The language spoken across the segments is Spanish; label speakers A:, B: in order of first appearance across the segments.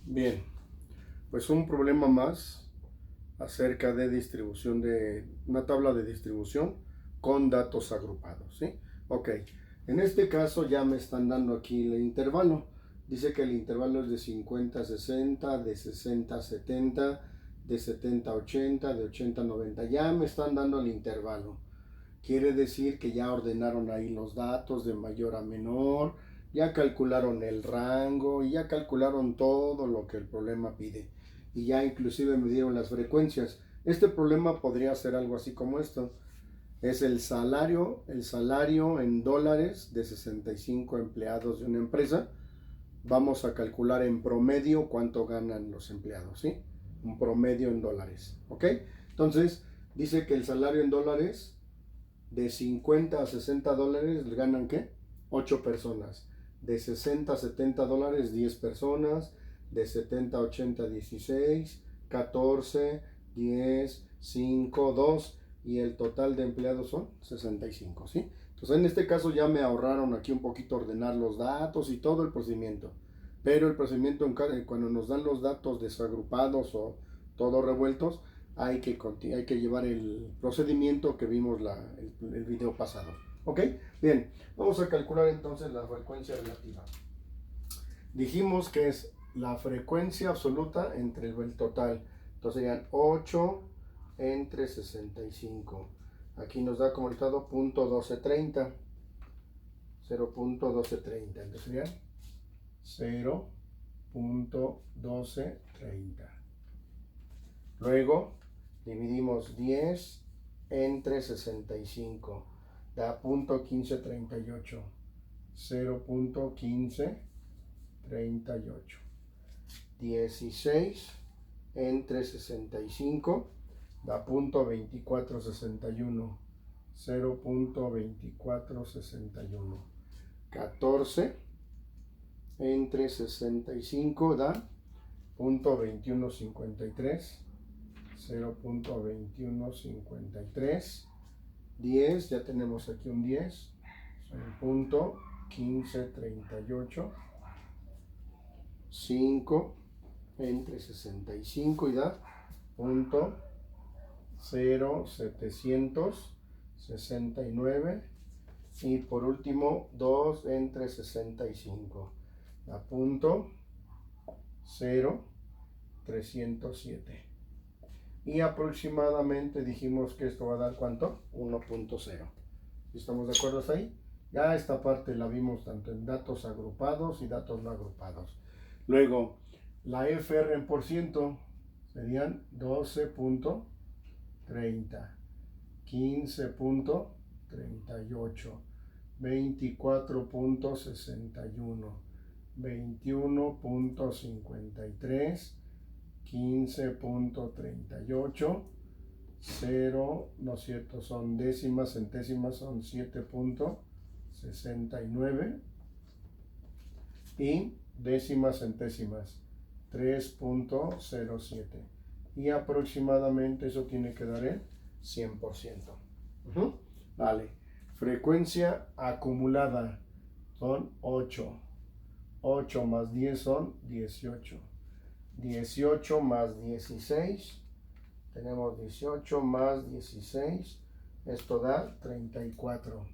A: Bien, pues un problema más acerca de distribución de una tabla de distribución con datos agrupados, ¿sí? Ok, en este caso ya me están dando aquí el intervalo. Dice que el intervalo es de 50 a 60, de 60 a 70, de 70 a 80, de 80 a 90. Ya me están dando el intervalo. Quiere decir que ya ordenaron ahí los datos de mayor a menor, ya calcularon el rango y ya calcularon todo lo que el problema pide. Y ya inclusive me dieron las frecuencias. Este problema podría ser algo así como esto. Es el salario en dólares de 65 empleados de una empresa. Vamos a calcular en promedio cuánto ganan los empleados, ¿sí? Un promedio en dólares, ¿ok? Entonces, dice que el salario en dólares de 50 a 60 dólares ganan ¿qué? 8 personas. De 60 a 70 dólares 10 personas. De 70 a 80 16, 14, 10, 5, 2 y el total de empleados son 65, ¿sí? Entonces en este caso ya me ahorraron aquí un poquito ordenar los datos y todo el procedimiento. Pero el procedimiento cuando nos dan los datos desagrupados o todos revueltos, hay que llevar el procedimiento que vimos el video pasado. ¿Ok? Bien, vamos a calcular entonces la frecuencia relativa. Dijimos que es la frecuencia absoluta entre el total. Entonces serían 8 entre 65. Aquí nos da como resultado 0.1230. 0.1230. Entonces serían 0.1230. Luego dividimos 10 entre 65. Da 0.1538. 0.1538. 16 entre 65 da 0.2461. 0.2461. 14 entre 65 da 0.2153. 0.2153. 10, ya tenemos aquí un 10, punto 1538. 5 entre 65 y da punto 0.769. Y por último 2 entre 65 da punto 0.307. Y aproximadamente dijimos que esto va a dar ¿cuánto? 1.0. ¿Estamos de acuerdo hasta ahí? Ya esta parte la vimos tanto en datos agrupados y datos no agrupados. Luego, la FR en por ciento serían 12.30, 15.38, 24.61, 21.53, 15.38, 0, no es cierto, son décimas, centésimas son 7.69 y décimas, centésimas 3.07 y aproximadamente eso tiene que dar el 100%. Vale, frecuencia acumulada son 8. 8 más 10 son 18. 18 más 16, tenemos 18 más 16, esto da 34.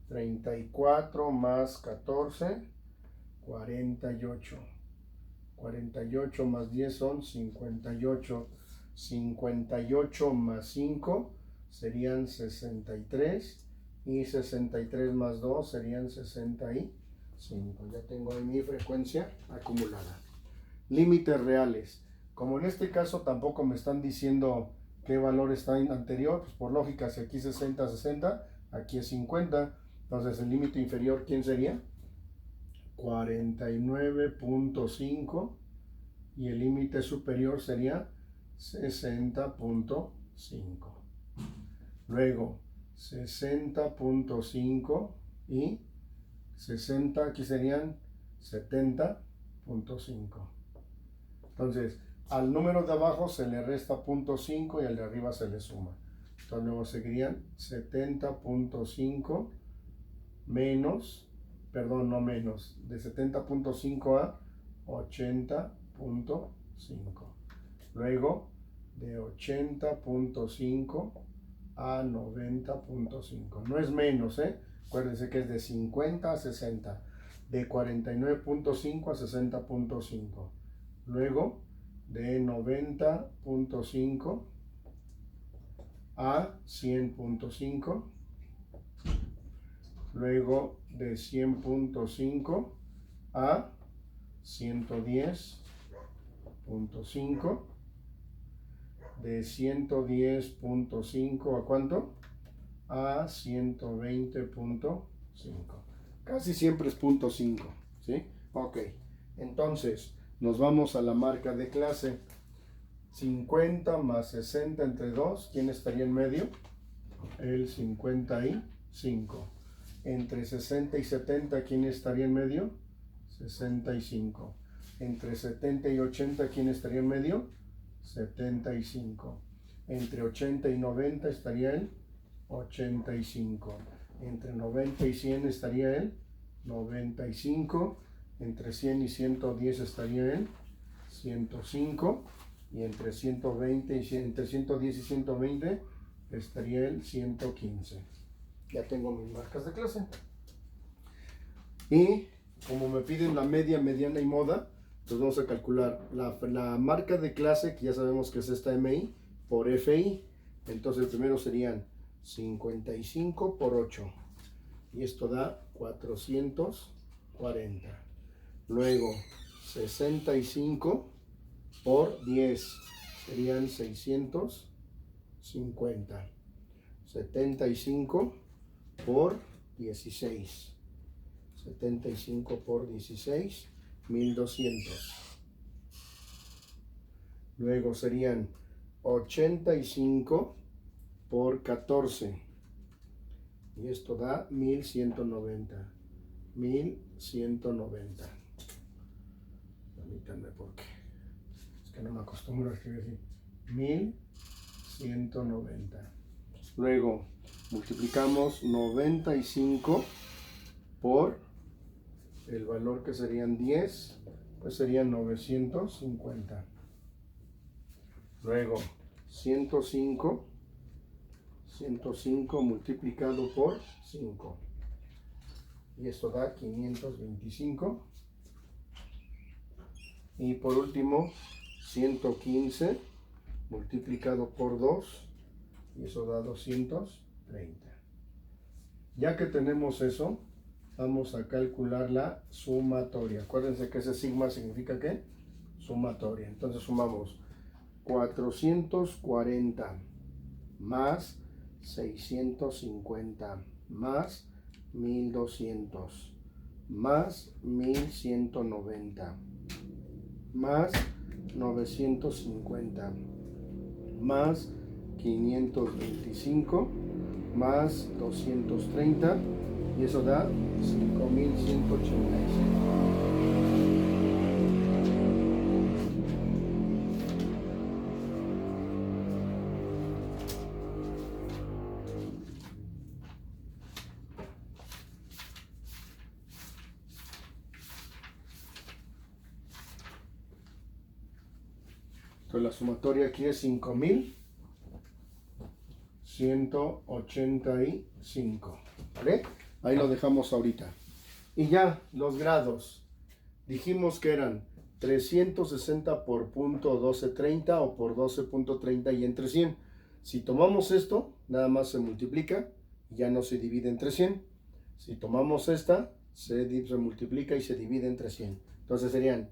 A: 34 más 14, 48. 48 más 10 son 58. 58 más 5 serían 63. Y 63 más 2 serían 65. Ya tengo ahí mi frecuencia acumulada. Límites reales. Como en este caso tampoco me están diciendo qué valor está anterior, pues por lógica, si aquí 60, 60, aquí es 50. Entonces el límite inferior, ¿quién sería? 49.5 y el límite superior sería 60.5. Luego 60.5 y 60, aquí serían 70.5. Entonces, al número de abajo se le resta 0.5 y al de arriba se le suma. Entonces, luego seguirían 70.5 menos, perdón, no menos, de 70.5 a 80.5. Luego de 80.5 a 90.5. No es menos, acuérdense que es de 50 a 60. De 49.5 a 60.5. Luego de 90.5 a 100.5. Luego de 100.5 a 110.5. De 110.5 a ¿cuánto? A 120.5. Casi siempre es 0.5, ¿sí? Ok, entonces nos vamos a la marca de clase. 50 más 60 entre 2, ¿quién estaría en medio? El 55. Entre 60 y 70, ¿quién estaría en medio? 65. Entre 70 y 80, ¿quién estaría en medio? 75. Entre 80 y 90 estaría el 85. Entre 90 y 100 estaría el 95. Entre 100 y 110 estaría el 105. Y entre 120 y entre 110 y 120 estaría el 115. Ya tengo mis marcas de clase. Y como me piden la media, mediana y moda, pues vamos a calcular la marca de clase, que ya sabemos que es esta MI, por FI. Entonces el primero serían 55 por 8. Y esto da 440. Luego 65 por 10 serían 650. 75 por 16. 75 por 16, 1200. Luego serían 85 por 14. Y esto da 1190. 1190. Permítanme porque es que no me acostumbro a escribir así. 1190. Luego multiplicamos 95 por el valor que serían 10, pues serían 950. Luego 105 multiplicado por 5. Y esto da 525. Y por último 115 multiplicado por 2. Y eso da 230. Ya que tenemos eso, vamos a calcular la sumatoria. Acuérdense que ese sigma significa ¿qué? Sumatoria. Entonces sumamos 440 más 650 más 1200 más 1190 más 950 más 525 más 230 y eso da 5185. Entonces la sumatoria aquí es 5185, ¿vale? Ahí lo dejamos ahorita. Y ya, los grados. Dijimos que eran 360 por punto 1230 o por 12.30 y entre 100. Si tomamos esto, nada más se multiplica y ya no se divide entre 100. Si tomamos esta, se multiplica y se divide entre 100. Entonces serían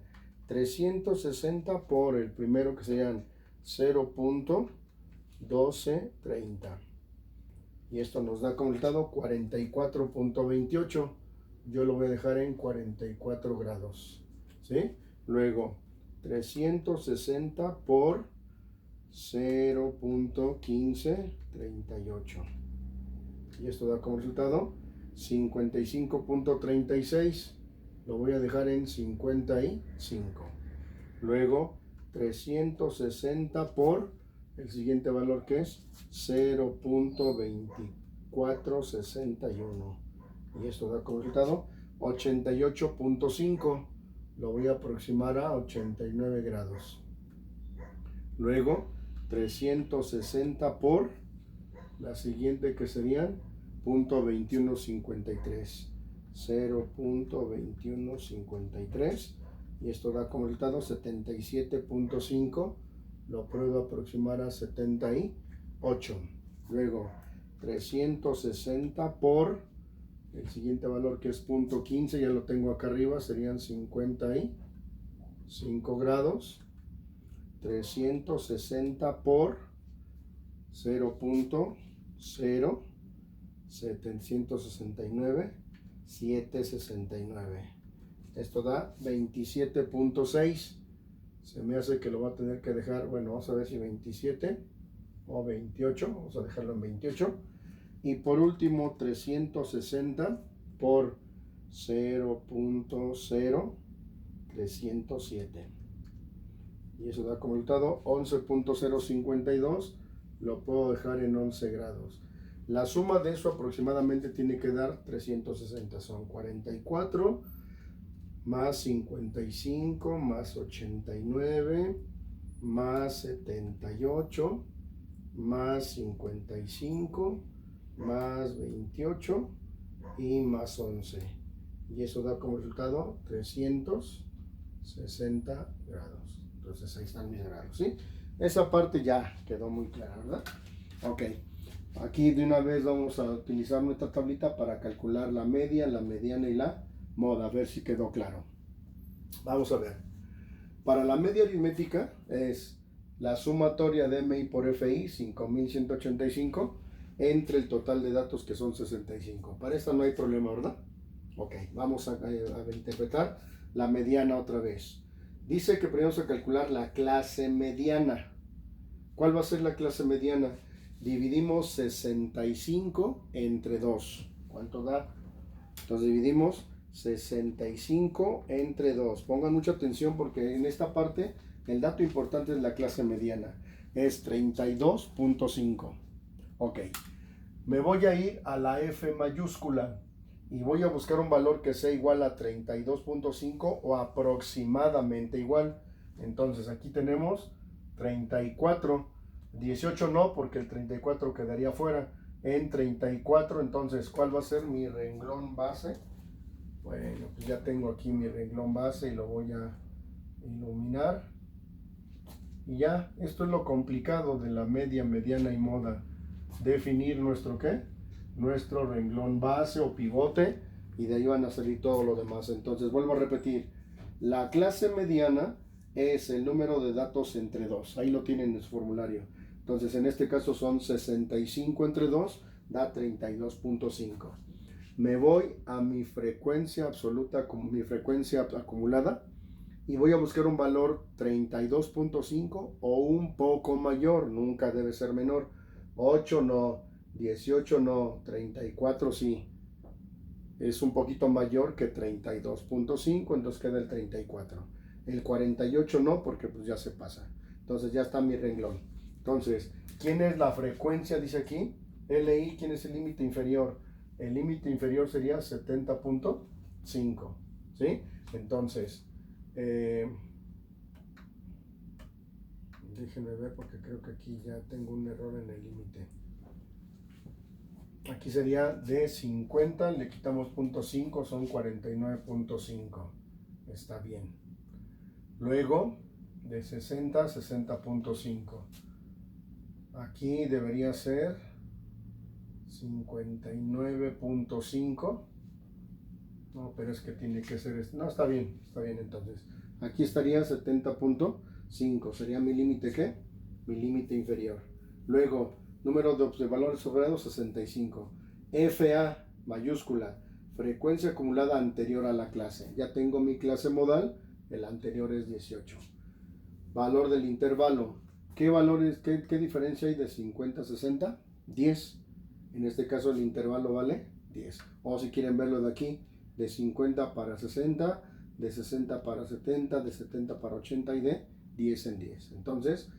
A: 360 por el primero que serían 0.1230. Y esto nos da como resultado 44.28. Yo lo voy a dejar en 44 grados. ¿Sí? Luego 360 por 0.1538. Y esto da como resultado 55.36. Lo voy a dejar en 55. Luego 360 por el siguiente valor que es 0.2461. Y esto da como resultado 88.5. lo voy a aproximar a 89 grados. Luego 360 por la siguiente, que serían 0.2153. 0.2153, y esto da como resultado 77.5. Lo puedo aproximar a 78. Luego 360 por el siguiente valor, que es 0.15, ya lo tengo acá arriba, serían 55 grados. 360 por 0.0769, 769. Esto da 27.6. Se me hace que lo va a tener que dejar, bueno, vamos a ver si 27 o 28. Vamos a dejarlo en 28. Y por último, 360 por 0.0307. Y eso da como resultado 11.052. Lo puedo dejar en 11 grados. La suma de eso aproximadamente tiene que dar 360. Son 44 más 55 más 89 más 78 más 55 más 28 y más 11. Y eso da como resultado 360 grados. Entonces ahí están mis grados, ¿sí? Esa parte ya quedó muy clara, ¿verdad? Ok. Aquí de una vez vamos a utilizar nuestra tablita para calcular la media, la mediana y la moda. A ver si quedó claro. Vamos a ver. Para la media aritmética es la sumatoria de MI por FI, 5185, entre el total de datos, que son 65. Para esta no hay problema, ¿verdad? Ok, vamos a interpretar la mediana otra vez. Dice que primero vamos a calcular la clase mediana. ¿Cuál va a ser la clase mediana? Dividimos 65 entre 2. ¿Cuánto da? Entonces dividimos 65 entre 2. Pongan mucha atención porque en esta parte el dato importante es la clase mediana. Es 32.5. Ok. Me voy a ir a la F mayúscula y voy a buscar un valor que sea igual a 32.5 o aproximadamente igual. Entonces aquí tenemos 34. 18 no, porque el 34 quedaría fuera. En 34, entonces, ¿cuál va a ser mi renglón base? Bueno, pues ya tengo aquí mi renglón base y lo voy a iluminar. Y ya, esto es lo complicado de la media, mediana y moda. Definir nuestro ¿qué? Nuestro renglón base o pivote, y de ahí van a salir todo lo demás. Entonces, vuelvo a repetir. La clase mediana es el número de datos entre 2. Ahí lo tienen en su formulario. Entonces, en este caso son 65 entre 2, da 32.5. Me voy a mi frecuencia absoluta, mi frecuencia acumulada, y voy a buscar un valor 32.5 o un poco mayor. Nunca debe ser menor. 8 no, 18 no, 34 sí. Es un poquito mayor que 32.5, entonces queda el 34. El 48 no, porque pues ya se pasa. Entonces ya está mi renglón. Entonces, ¿quién es la frecuencia? Dice aquí, LI, ¿quién es el límite inferior? El límite inferior sería 70.5, ¿sí? Entonces, déjenme ver porque creo que aquí ya tengo un error en el límite. Aquí sería de 50, le quitamos 0.5, son 49.5. Está bien. Luego, de 60, 60.5. Aquí debería ser 59.5. No, pero es que tiene que ser este. No, está bien entonces. Aquí estaría 70.5. Sería mi límite, ¿qué? Mi límite inferior. Luego, número de valores sobrados, 65. FA mayúscula, frecuencia acumulada anterior a la clase. Ya tengo mi clase modal, el anterior es 18. Valor del intervalo. ¿Qué valores, qué diferencia hay de 50 a 60? 10. En este caso el intervalo vale 10. O si quieren verlo de aquí, de 50 para 60, de 60 para 70, de 70 para 80 y de 10 en 10. Entonces,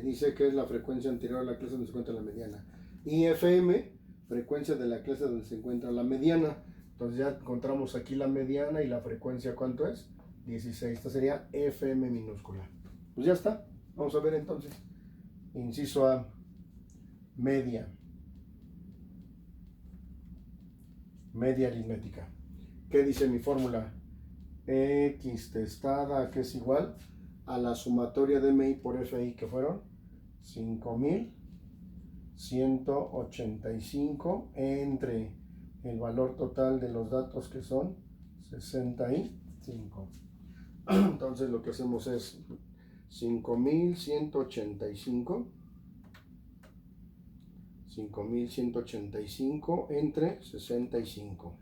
A: dice que es la frecuencia anterior a la clase donde se encuentra la mediana. Y FM, frecuencia de la clase donde se encuentra la mediana. Entonces ya encontramos aquí la mediana y la frecuencia, ¿cuánto es? 16. Esta sería FM minúscula. Pues ya está. Vamos a ver entonces. Inciso A. Media. Media aritmética. ¿Qué dice mi fórmula? X testada, que es igual a la sumatoria de MI por FI, que fueron 5,185 entre el valor total de los datos, que son 65. Entonces lo que hacemos es 5,185 entre 65.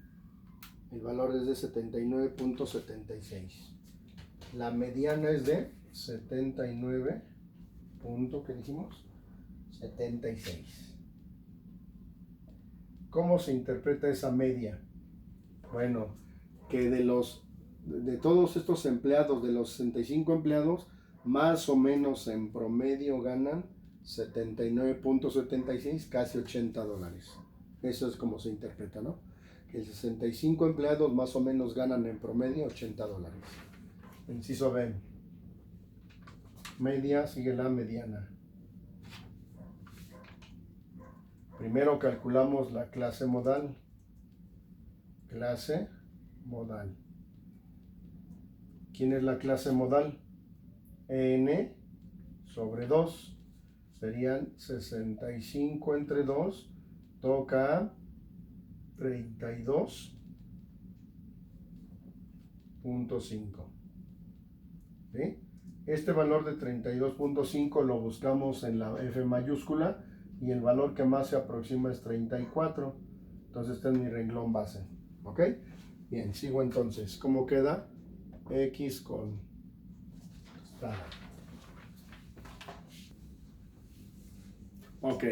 A: El valor es de 79.76. La mediana es de 79. ¿Qué dijimos? 76. ¿Cómo se interpreta esa media? Bueno, que de todos estos empleados, de los 65 empleados, más o menos en promedio ganan 79.76, casi $80. Eso es como se interpreta, ¿no? Que 65 empleados más o menos ganan en promedio $80. Inciso B. Media, sigue la mediana. Primero calculamos la clase modal. Clase modal. ¿Quién es la clase modal? N sobre 2. Serían 65 entre 2. Toca 32.5. ¿Sí? Este valor de 32.5 lo buscamos en la F mayúscula y el valor que más se aproxima es 34. Entonces este es mi renglón base. ¿Ok? Bien, sigo entonces. ¿Cómo queda? X con estada. Ok,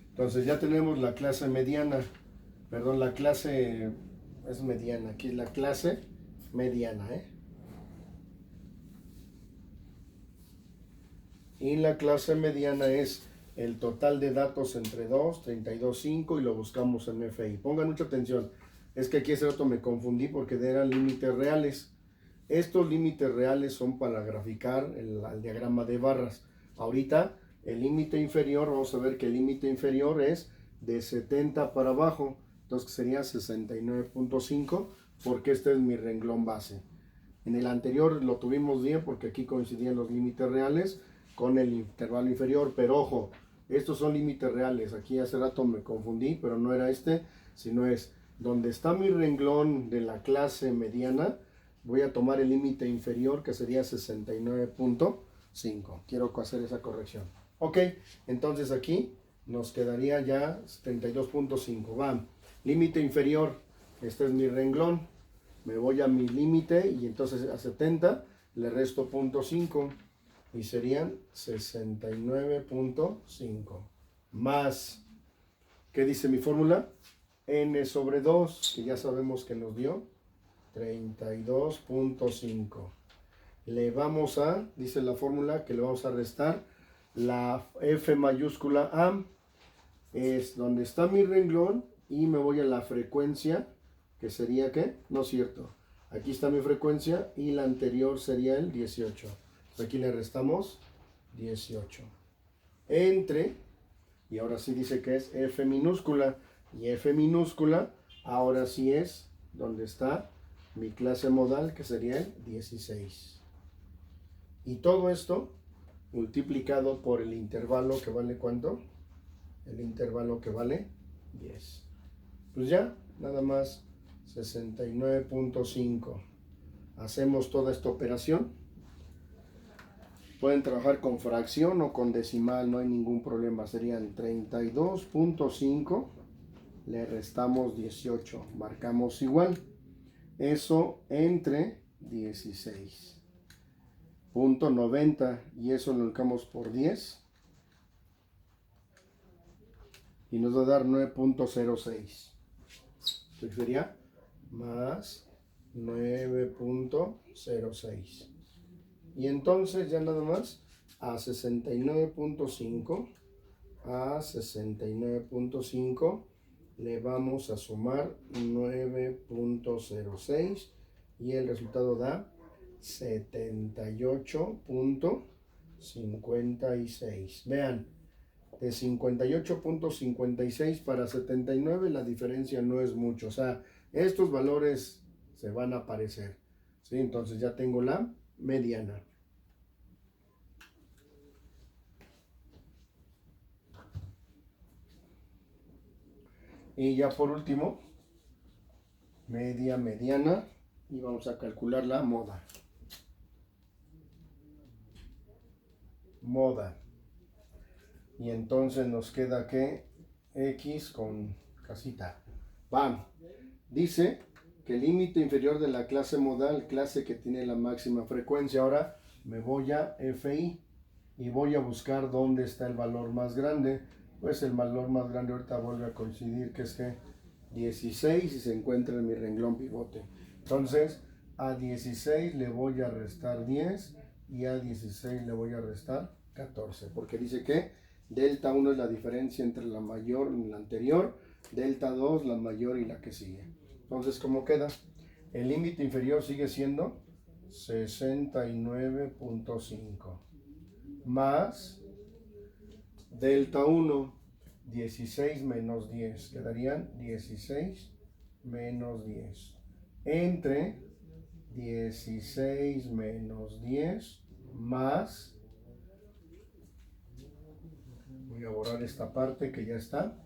A: entonces ya tenemos la clase mediana. Perdón, la clase es mediana. Aquí es la clase mediana, Y la clase mediana es el total de datos entre 2, 32.5 y lo buscamos en FI. Pongan mucha atención. Es que aquí hace rato me confundí porque eran límites reales. Estos límites reales son para graficar el diagrama de barras. Ahorita el límite inferior, vamos a ver que el límite inferior es de 70 para abajo. Entonces sería 69.5 porque este es mi renglón base. En el anterior lo tuvimos bien porque aquí coincidían los límites reales con el intervalo inferior, pero ojo, estos son límites reales. Aquí hace rato me confundí, pero no era este, sino es donde está mi renglón de la clase mediana. Voy a tomar el límite inferior, que sería 69.5. Quiero hacer esa corrección. Ok, entonces aquí nos quedaría ya 32.5. Va, límite inferior, este es mi renglón. Me voy a mi límite y entonces a 70 le resto 0.5 y serían 69.5 más, ¿qué dice mi fórmula? N sobre 2, que ya sabemos que nos dio 32.5. Le vamos a, dice la fórmula, que le vamos a restar la F mayúscula A, es donde está mi renglón, y me voy a la frecuencia, que sería, ¿qué? No es cierto. Aquí está mi frecuencia y la anterior sería el 18. Aquí le restamos 18. Entre, y ahora sí dice que es F minúscula. Y F minúscula, ahora sí es donde está mi clase modal, que sería el 16. Y todo esto multiplicado por el intervalo que vale ¿cuánto? El intervalo que vale 10. Pues ya, nada más 69.5. Hacemos toda esta operación. Pueden trabajar con fracción o con decimal, no hay ningún problema. Serían 32.5, le restamos 18, marcamos igual. Eso entre 16.90 y eso lo marcamos por 10 y nos va a dar 9.06. Entonces sería más 9.06. Y entonces ya nada más a 69.5 le vamos a sumar 9.06 y el resultado da 78.56. Vean, de 58.56 para 79 la diferencia no es mucho. O sea, estos valores se van a aparecer. ¿Sí? Entonces ya tengo la mediana. Y ya por último, mediana. Y vamos a calcular la moda. Y entonces nos queda que X con casita. ¡Bam! Dice que el límite inferior de la clase modal, clase que tiene la máxima frecuencia. Ahora me voy a FI y voy a buscar dónde está el valor más grande. Pues el valor más grande ahorita vuelve a coincidir, que es que 16 y se encuentra en mi renglón pivote. Entonces a 16 le voy a restar 10 y a 16 le voy a restar 14, porque dice que delta 1 es la diferencia entre la mayor y la anterior, delta 2 la mayor y la que sigue. Entonces, ¿cómo queda? El límite inferior sigue siendo 69.5 más delta 1, 16 menos 10, quedarían 16 menos 10, entre 16 menos 10 más, voy a borrar esta parte que ya está,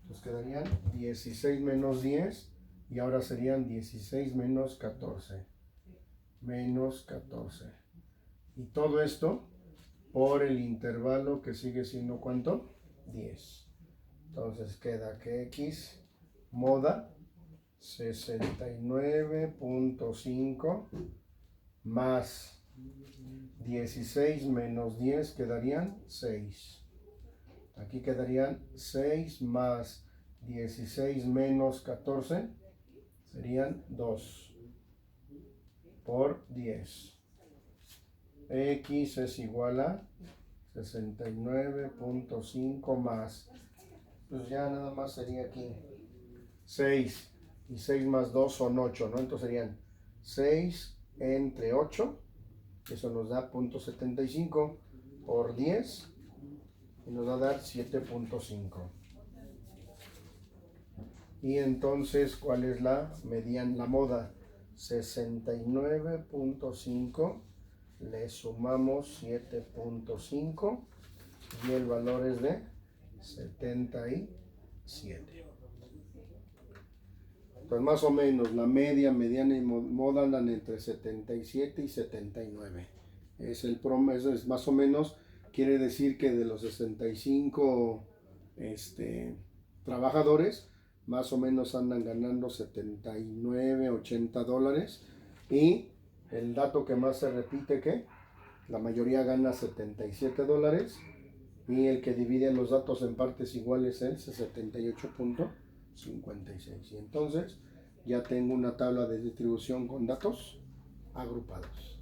A: entonces quedarían 16 menos 10 y ahora serían 16 menos 14, y todo esto por el intervalo que sigue siendo ¿cuánto? 10. Entonces queda que X moda 69.5 más 16 menos 10 quedarían 6. Aquí quedarían 6 más 16 menos 14 serían 2 por 10. X es igual a 69.5 más, pues ya nada más sería aquí 6 y 6 más 2 son 8, ¿no? Entonces serían 6 entre 8, eso nos da 0.75 por 10 y nos va a dar 7.5. Y entonces, ¿cuál es la mediana, la moda? 69.5, le sumamos 7.5 y el valor es de 77. Entonces, más o menos, la media, mediana y moda andan entre 77 y 79. Es el promedio, es más o menos, quiere decir que de los 65 trabajadores, más o menos andan ganando 79, 80 dólares. Y el dato que más se repite, que la mayoría gana 77 dólares. Y el que divide los datos en partes iguales es 78.56. Y entonces ya tengo una tabla de distribución con datos agrupados.